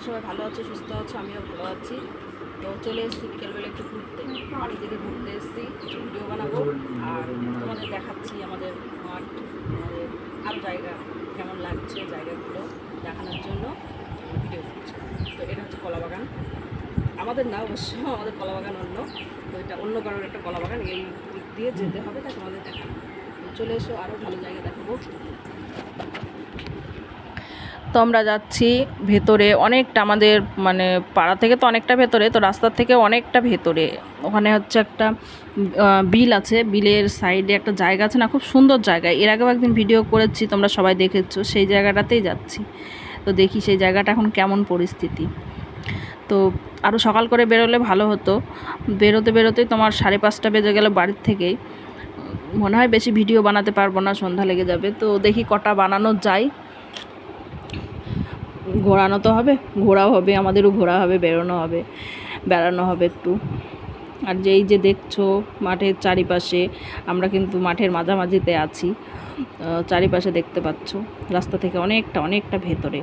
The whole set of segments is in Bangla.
সবাই ভালো আছো, সুস্থ আছো, আমিও ভালো আছি। তো চলে এসেছি বিকেলবেলা একটু ঘুরতে, মাটি থেকে ঘুরতে এসেছি, কিছু ভিডিও বানাবো আর তোমাদের দেখাচ্ছি আমাদের মাঠ, আমাদের আরও জায়গা কেমন লাগছে জায়গাগুলো দেখানোর জন্য ভিডিও করছি। তো এটা হচ্ছে কলা বাগান, আমাদের না অবশ্য, আমাদের কলা বাগান অন্য, তো এটা অন্য কারোর একটা কলা বাগান, এই দিক দিয়ে যেতে হবে, তাই তোমাদের দেখানো। চলে এসো, আরও ভালো জায়গা দেখাবো। তো আমরা যাচ্ছি ভেতরে অনেকটা, আমাদের মানে পাড়া থেকে তো অনেকটা ভেতরে, তো রাস্তার থেকে অনেকটা ভেতরে। ওখানে হচ্ছে একটা বিল আছে, বিলের সাইডে একটা জায়গা আছে না, খুব সুন্দর জায়গা। এর আগেও একদিন ভিডিও করেছি, তোমরা সবাই দেখেছো, সেই জায়গাটাতেই যাচ্ছি। তো দেখি সেই জায়গাটা এখন কেমন পরিস্থিতি। তো আরও সকাল করে বেরোলে ভালো হতো। বেরোতে বেরোতেই তোমার 5:30 বেজে গেল বাড়ির থেকেই। মনে হয় বেশি ভিডিও বানাতে পারবো না, সন্ধ্যা লেগে যাবে। তো দেখি কটা বানানো যায়। ঘোরানো তো হবে, ঘোরাও হবে, আমাদেরও ঘোরা হবে, বেড়ানো হবে একটু। আর যেই যে দেখছো মাঠের চারিপাশে, আমরা কিন্তু মাঠের মাঝামাঝিতে আছি। চারিপাশে দেখতে পাচ্ছ রাস্তা থেকে অনেকটা ভেতরে।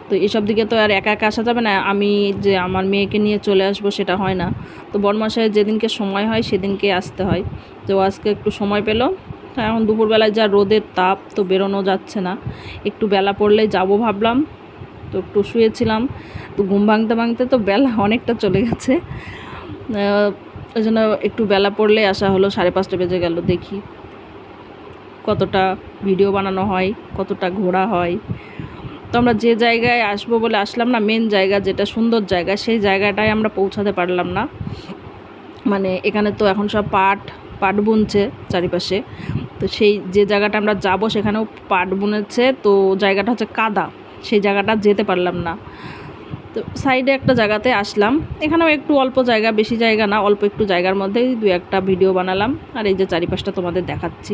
তো এসব দিকে তো আর একা একা আসা যাবে না, আমি যে আমার মেয়েকে নিয়ে চলে আসবো সেটা হয় না। তো বরমাসায় যেদিনকে সময় হয় সেদিনকে আসতে হয়। তো আজকে একটু সময় পেলো। এখন দুপুরবেলায় যা রোদের তাপ, তো বেরোনো যাচ্ছে না। একটু বেলা পড়লেই যাব ভাবলাম, তো একটু শুয়েছিলাম। তো ঘুম ভাঙতে তো বেলা অনেকটা চলে গেছে। ওই জন্য একটু বেলা পড়লে আসা হলো। 5:30 বেজে গেল। দেখি কতটা ভিডিও বানানো হয়, কতটা ঘোরা হয়। তো আমরা যে জায়গায় আসবো বলে আসলাম না, মেন জায়গা যেটা সুন্দর জায়গা, সেই জায়গাটায় আমরা পৌঁছাতে পারলাম না। মানে এখানে তো এখন সব পাট বুনছে চারিপাশে। তো সেই যে জায়গাটা আমরা যাব সেখানেও পাট বুনেছে, তো জায়গাটা হচ্ছে কাদা, সেই জায়গাটা যেতে পারলাম না। তো সাইডে একটা জায়গাতে আসলাম, এখানেও একটু অল্প জায়গা, বেশি জায়গা না, অল্প একটু জায়গার মধ্যেই 2-1টা ভিডিও বানালাম। আর এই যে চারিপাশটা তোমাদের দেখাচ্ছি,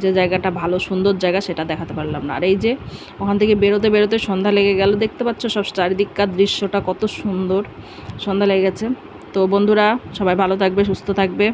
যে জায়গাটা ভালো সুন্দর জায়গা সেটা দেখাতে পারলাম না। আর এই যে ওখান থেকে বেরোতে সন্ধ্যা লেগে গেল। দেখতে পাচ্ছ সব চারিদিককার দৃশ্যটা কত সুন্দর, সন্ধ্যা লেগে গেছে। তো বন্ধুরা সবাই ভালো থাকবে, সুস্থ থাকবে।